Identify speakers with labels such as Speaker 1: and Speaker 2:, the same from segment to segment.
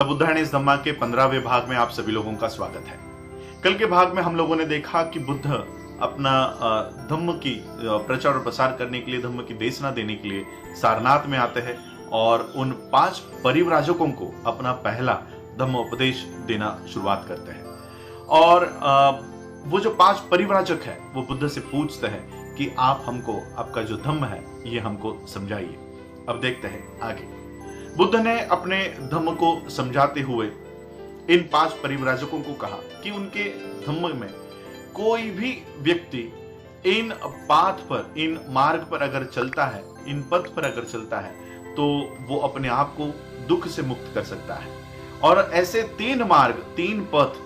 Speaker 1: बुद्धायन इस धम्मा के 15वें भाग में आप सभी लोगों का स्वागत है। कल के भाग में हम लोगों ने देखा कि बुद्ध अपना धम्म की प्रचार और प्रसार करने के लिए, धम्म की देशना देने के लिए सारनाथ में आते हैं और उन 5 परिव्राजकों को अपना पहला धम्म उपदेश देना शुरुआत करते हैं। और वो जो 5 परिव्राजक है वो बुद्ध से पूछते हैं कि आप हमको आपका जो धम्म है ये हमको समझाइए। अब देखते हैं आगे। बुद्ध ने अपने धम्म को समझाते हुए इन 5 परिव्राजकों को कहा कि उनके धम्म में कोई भी व्यक्ति इन पाथ पर, इन मार्ग पर अगर चलता है, इन पथ पर अगर चलता है तो वो अपने आप को दुख से मुक्त कर सकता है। और ऐसे 3 मार्ग, 3 पथ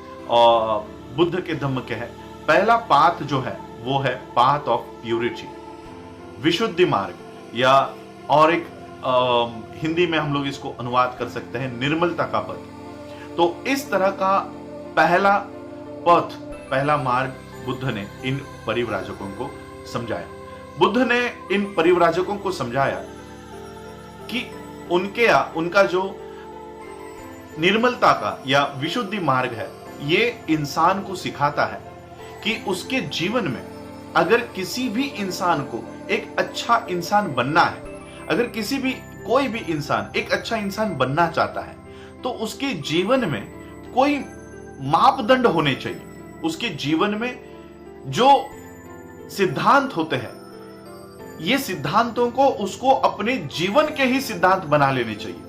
Speaker 1: बुद्ध के धम्म के हैं। पहला पाथ जो है वो है पाथ ऑफ प्यूरिटी, विशुद्धि मार्ग, या और एक हिंदी में हम लोग इसको अनुवाद कर सकते हैं निर्मलता का पथ। तो इस तरह का पहला पथ, पहला मार्ग बुद्ध ने इन परिव्राजकों को समझाया। बुद्ध ने इन परिव्राजकों को समझाया कि उनका जो निर्मलता का या विशुद्धि मार्ग है ये इंसान को सिखाता है कि उसके जीवन में अगर किसी भी इंसान को एक अच्छा इंसान बनना है, अगर कोई भी इंसान एक अच्छा इंसान बनना चाहता है तो उसके जीवन में कोई मापदंड होने चाहिए। उसके जीवन में जो सिद्धांत होते हैं ये सिद्धांतों को उसको अपने जीवन के ही सिद्धांत बना लेने चाहिए।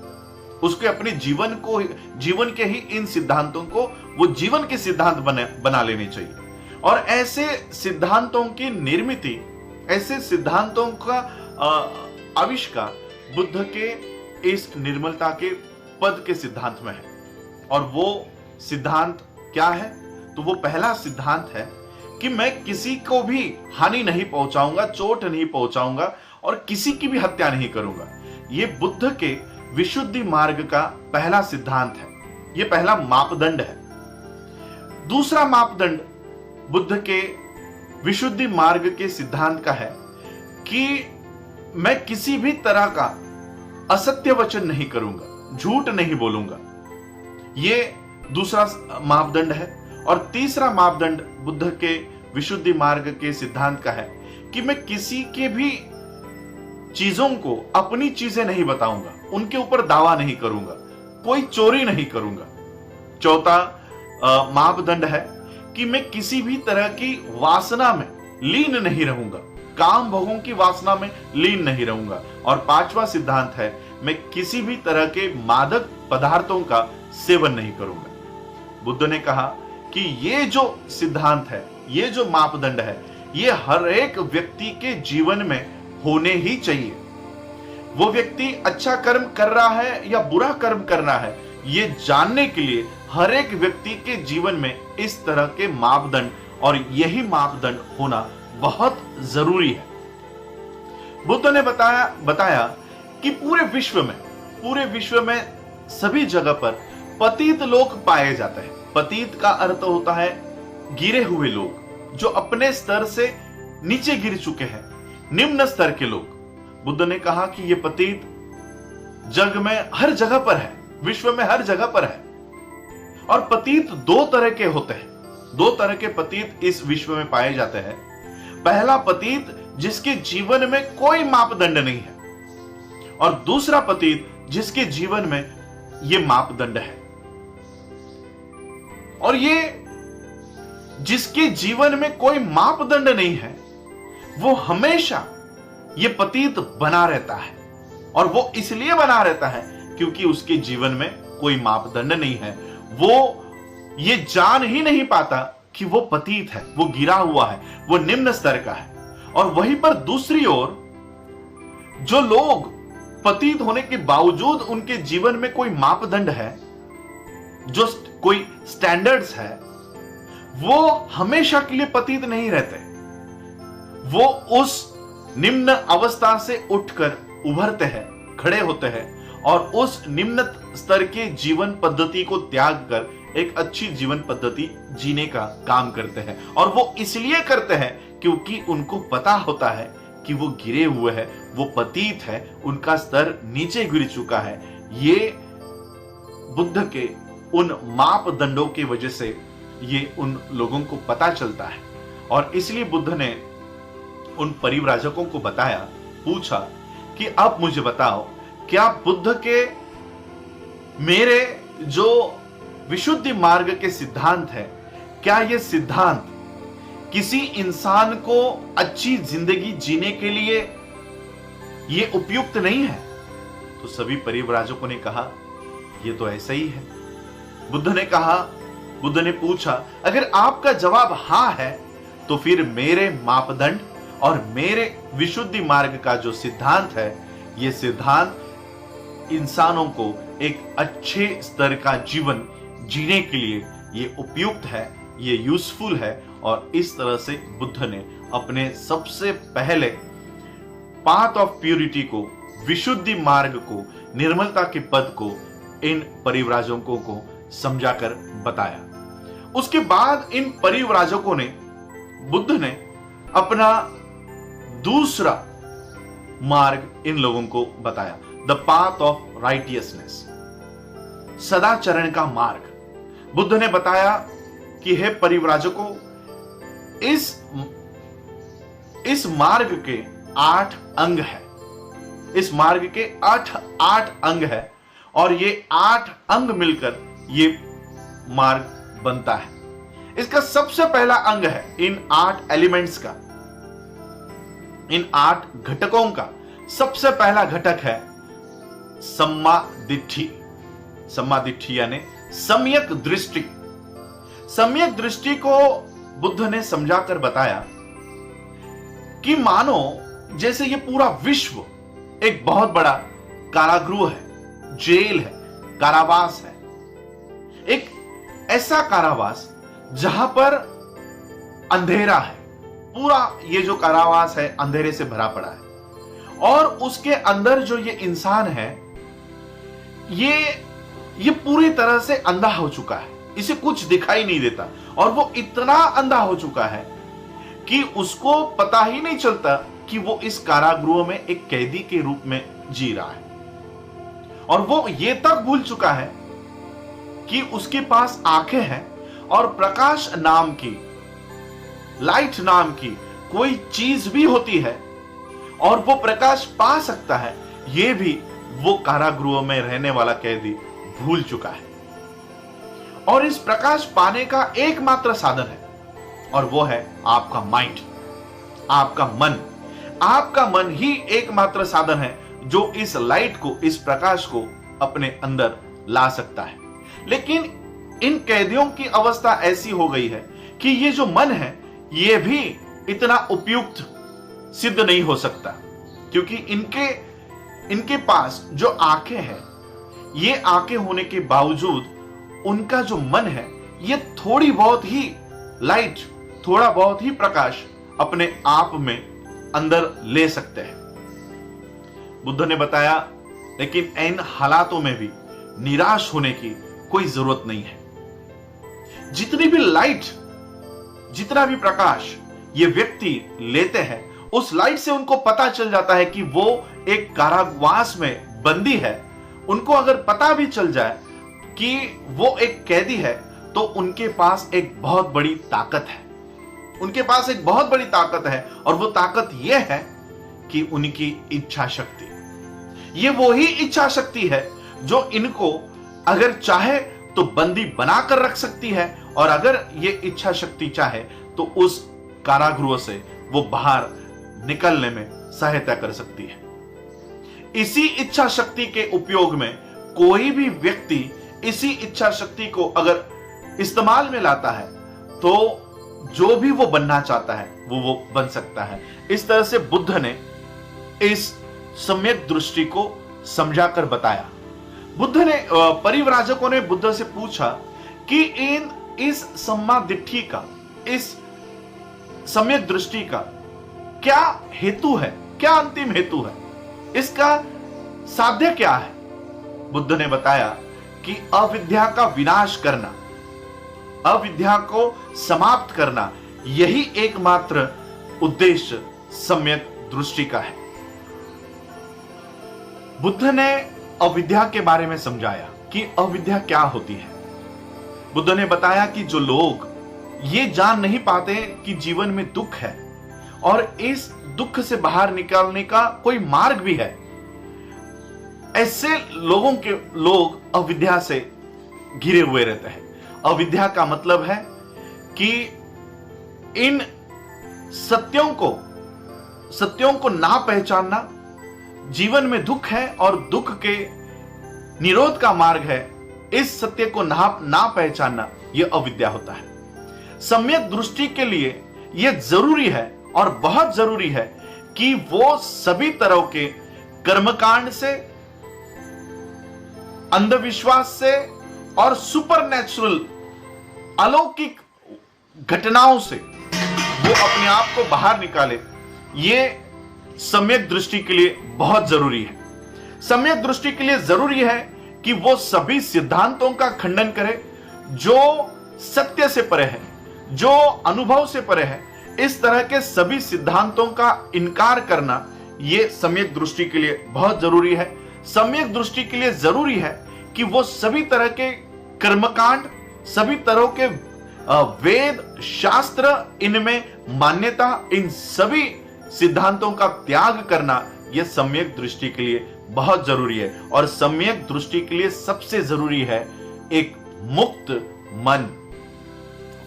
Speaker 1: उसके अपने जीवन के ही इन सिद्धांतों को वो जीवन के सिद्धांत बना लेने चाहिए। और ऐसे सिद्धांतों की निर्मित, ऐसे सिद्धांतों का आविष्कार बुद्ध के इस निर्मलता के पद के सिद्धांत में है। और वो सिद्धांत क्या है? तो वो पहला सिद्धांत है कि मैं किसी को भी हानि नहीं पहुंचाऊंगा, चोट नहीं पहुंचाऊंगा और किसी की भी हत्या नहीं करूंगा। ये बुद्ध के विशुद्धि मार्ग का पहला सिद्धांत है, ये पहला मापदंड है। दूसरा मापदंड बुद्ध के विशुद्धि मार्ग के सिद्धांत का है कि मैं किसी भी तरह का असत्य वचन नहीं करूंगा, झूठ नहीं बोलूंगा। ये दूसरा मापदंड है। और तीसरा मापदंड बुद्ध के विशुद्धि मार्ग के सिद्धांत का है कि मैं किसी के भी चीजों को अपनी चीजें नहीं बताऊंगा, उनके ऊपर दावा नहीं करूंगा, कोई चोरी नहीं करूंगा। चौथा मापदंड है कि मैं किसी भी तरह की वासना में लीन नहीं रहूंगा, काम भोगों की वासना में लीन नहीं रहूंगा। और 5वां सिद्धांत है मैं किसी भी तरह के मादक पदार्थों का सेवन नहीं करूंगा। बुद्ध ने कहा कि ये जो सिद्धांत है, ये जो मापदंड है, ये हर एक व्यक्ति के जीवन में होने ही चाहिए। वो व्यक्ति अच्छा कर्म कर रहा है या बुरा कर्म कर रहा है, ये जानने के लिए हर एक व्यक्ति के जीवन में इस तरह के मापदंड और यही मापदंड होना बहुत जरूरी है। बुद्ध ने बताया कि पूरे विश्व में सभी जगह पर पतित लोग पाए जाते हैं। पतित का अर्थ होता है गिरे हुए लोग, जो अपने स्तर से नीचे गिर चुके हैं, निम्न स्तर के लोग। बुद्ध ने कहा कि ये पतित जग में हर जगह पर है, विश्व में हर जगह पर है। और पतित 2 तरह के होते हैं, 2 तरह के पतित इस विश्व में पाए जाते हैं। पहला पतित जिसके जीवन में कोई मापदंड नहीं है, और दूसरा पतित जिसके जीवन में यह मापदंड है। और ये जिसके जीवन में कोई मापदंड नहीं है वो हमेशा ये पतित बना रहता है। और वो इसलिए बना रहता है क्योंकि उसके जीवन में कोई मापदंड नहीं है। वो ये जान ही नहीं पाता कि वो पतित है, वो गिरा हुआ है, वो निम्न स्तर का है। और वहीं पर दूसरी ओर जो लोग पतित होने के बावजूद उनके जीवन में कोई मापदंड है, जो कोई स्टैंडर्ड्स है, वो हमेशा के लिए पतित नहीं रहते। वो उस निम्न अवस्था से उठकर उभरते हैं, खड़े होते हैं और उस निम्न स्तर के जीवन पद्धति को त्याग कर एक अच्छी जीवन पद्धति जीने का काम करते हैं। और वो इसलिए करते हैं क्योंकि उनको पता होता है कि वो गिरे हुए हैं, वो पतित है, उनका स्तर नीचे गिर चुका है। ये बुद्ध के उन मापदंडों की वजह से ये उन लोगों को पता चलता है। और इसलिए बुद्ध ने उन परिव्राजकों को बताया, पूछा कि अब मुझे बताओ, क्या बुद्ध के मेरे जो विशुद्धि मार्ग के सिद्धांत है, क्या ये सिद्धांत किसी इंसान को अच्छी जिंदगी जीने के लिए ये उपयुक्त नहीं है? तो सभी परिव्राजकों ने कहा, ये तो ऐसा ही है। बुद्ध ने पूछा, अगर आपका जवाब हां है तो फिर मेरे मापदंड और मेरे विशुद्धि मार्ग का जो सिद्धांत है, ये सिद्धांत इंसानों को एक अच्छे स्तर का जीवन जीने के लिए ये उपयुक्त है, ये यूजफुल है। और इस तरह से बुद्ध ने अपने सबसे पहले पाथ ऑफ प्यूरिटी को, विशुद्धि मार्ग को, निर्मलता के पद को इन परिव्राजकों को समझाकर बताया। उसके बाद इन परिव्राजकों ने, बुद्ध ने अपना दूसरा मार्ग इन लोगों को बताया, द पाथ ऑफ राइटियसनेस, सदाचरण का मार्ग। बुद्ध ने बताया कि हे परिव्राजकों, इस मार्ग के 8 अंग है। इस मार्ग के 8 अंग है और ये 8 अंग मिलकर ये मार्ग बनता है। इसका सबसे पहला अंग है इन 8 एलिमेंट्स का, इन 8 घटकों का सबसे पहला घटक है सम्मा दिट्ठी। सम्मा दिट्ठी यानी सम्यक दृष्टि। सम्यक दृष्टि को बुद्ध ने समझाकर बताया कि मानो जैसे ये पूरा विश्व एक बहुत बड़ा कारागृह है, जेल है, कारावास है। एक ऐसा कारावास जहां पर अंधेरा है, पूरा ये जो कारावास है अंधेरे से भरा पड़ा है। और उसके अंदर जो ये इंसान है, ये पूरी तरह से अंधा हो चुका है, इसे कुछ दिखाई नहीं देता। और वो इतना अंधा हो चुका है कि उसको पता ही नहीं चलता कि वो इस कारागृह में एक कैदी के रूप में जी रहा है। और वो ये तक भूल चुका है कि उसके पास आंखें हैं और प्रकाश नाम की, लाइट नाम की कोई चीज भी होती है और वो प्रकाश पा सकता है, ये भी वो कारागृह में रहने वाला कैदी भूल चुका है। और इस प्रकाश पाने का एकमात्र साधन है और वो है आपका माइंड, आपका मन। आपका मन ही एकमात्र साधन है जो इस लाइट को, इस प्रकाश को अपने अंदर ला सकता है। लेकिन इन कैदियों की अवस्था ऐसी हो गई है कि ये जो मन है ये भी इतना उपयुक्त सिद्ध नहीं हो सकता, क्योंकि इनके पास जो आंखें हैं, ये आंखें होने के बावजूद उनका जो मन है ये थोड़ी बहुत ही लाइट, थोड़ा बहुत ही प्रकाश अपने आप में अंदर ले सकते हैं। बुद्ध ने बताया, लेकिन इन हालातों में भी निराश होने की कोई जरूरत नहीं है। जितनी भी लाइट, जितना भी प्रकाश ये व्यक्ति लेते हैं, उस लाइट से उनको पता चल जाता है कि वो एक कारावास में बंदी है। उनको अगर पता भी चल जाए कि वो एक कैदी है, तो उनके पास एक बहुत बड़ी ताकत है। उनके पास एक बहुत बड़ी ताकत है और वो ताकत ये है कि उनकी इच्छा शक्ति। ये वो ही इच्छा शक्ति है जो इनको अगर चाहे तो बंदी बनाकर रख सकती है, और अगर ये इच्छा शक्ति चाहे तो उस कारागृह से वो बाहर निकलने में सहायता कर सकती है। इसी इच्छा शक्ति के उपयोग में कोई भी व्यक्ति इसी इच्छा शक्ति को अगर इस्तेमाल में लाता है तो जो भी वो बनना चाहता है वो बन सकता है। इस तरह से बुद्ध ने इस सम्यक दृष्टि को समझाकर बताया। बुद्ध ने, परिव्राजकों ने बुद्ध से पूछा कि इस सम्मा दिट्ठी का, इस सम्यक दृष्टि का क्या हेतु है, क्या अंतिम हेतु है, इसका साध्य क्या है? बुद्ध ने बताया कि अविद्या का विनाश करना, अविद्या को समाप्त करना, यही एकमात्र उद्देश्य सम्यक दृष्टि का है। बुद्ध ने अविद्या के बारे में समझाया कि अविद्या क्या होती है। बुद्ध ने बताया कि जो लोग ये जान नहीं पाते कि जीवन में दुख है और इस दुख से बाहर निकालने का कोई मार्ग भी है, ऐसे लोग अविद्या से घिरे हुए रहते हैं। अविद्या का मतलब है कि इन सत्यों को ना पहचानना, जीवन में दुख है और दुख के निरोध का मार्ग है, इस सत्य को ना पहचानना, यह अविद्या होता है। सम्यक दृष्टि के लिए यह जरूरी है और बहुत जरूरी है कि वो सभी तरह के कर्मकांड से, अंधविश्वास से और सुपरनैचुरल अलौकिक घटनाओं से वो अपने आप को बाहर निकाले। ये सम्यक दृष्टि के लिए बहुत जरूरी है। सम्यक दृष्टि के लिए जरूरी है कि वो सभी सिद्धांतों का खंडन करे जो सत्य से परे है, जो अनुभव से परे है। इस तरह के सभी सिद्धांतों का इनकार करना यह सम्यक दृष्टि के लिए बहुत जरूरी है। सम्यक दृष्टि के लिए जरूरी है कि वो सभी तरह के कर्मकांड, सभी तरह के वेद शास्त्र, इनमें मान्यता, इन सभी सिद्धांतों का त्याग करना यह सम्यक दृष्टि के लिए बहुत जरूरी है। और सम्यक दृष्टि के लिए सबसे जरूरी है एक मुक्त मन,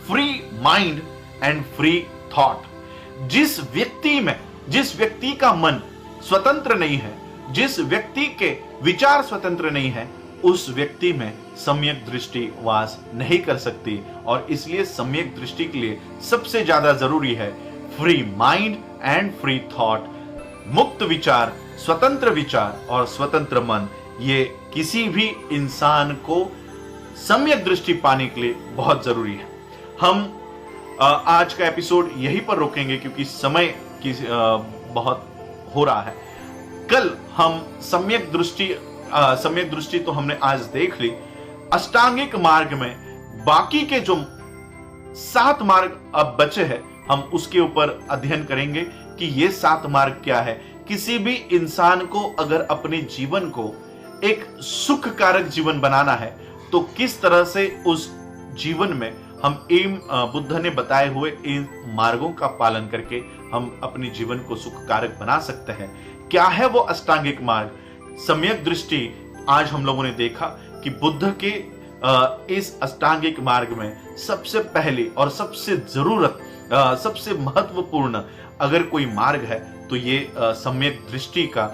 Speaker 1: free mind and free thought. जिस व्यक्ति का मन स्वतंत्र नहीं है, जिस व्यक्ति के विचार स्वतंत्र नहीं है, उस व्यक्ति में सम्यक दृष्टि वास नहीं कर सकती। और इसलिए सम्यक दृष्टि के लिए सबसे ज्यादा जरूरी है free mind and free thought. मुक्त विचार, स्वतंत्र विचार और स्वतंत्र मन, ये किसी भी इंसान को सम्यक दृष्टि पाने के लिए बहुत जरूरी है। हम आज का एपिसोड यहीं पर रोकेंगे क्योंकि समय की बहुत हो रहा है। कल हम सम्यक दृष्टि तो हमने आज देख ली। अष्टांगिक मार्ग में बाकी के जो 7 मार्ग अब बचे हैं, हम उसके ऊपर अध्ययन करेंगे कि ये 7 मार्ग क्या है। किसी भी इंसान को अगर अपने जीवन को एक सुखकारक जीवन बनाना है तो किस तरह से उस जीवन में हम बुद्ध ने बताए हुए इन मार्गों का पालन करके हम अपने जीवन को सुखकारक बना सकते हैं। क्या है वो अष्टांगिक मार्ग? सम्यक दृष्टि आज हम लोगों ने देखा कि बुद्ध के इस अष्टांगिक मार्ग में सबसे पहले और सबसे महत्वपूर्ण अगर कोई मार्ग है तो ये सम्यक दृष्टि का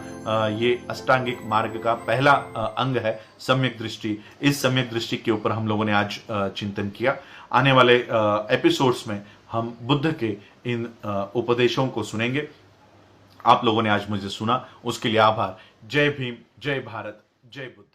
Speaker 1: ये अष्टांगिक मार्ग का पहला अंग है सम्यक दृष्टि। इस सम्यक दृष्टि के ऊपर हम लोगों ने आज चिंतन किया। आने वाले एपिसोड्स में हम बुद्ध के इन उपदेशों को सुनेंगे। आप लोगों ने आज मुझे सुना, उसके लिए आभार। जय भीम, जय भारत, जय बुद्ध।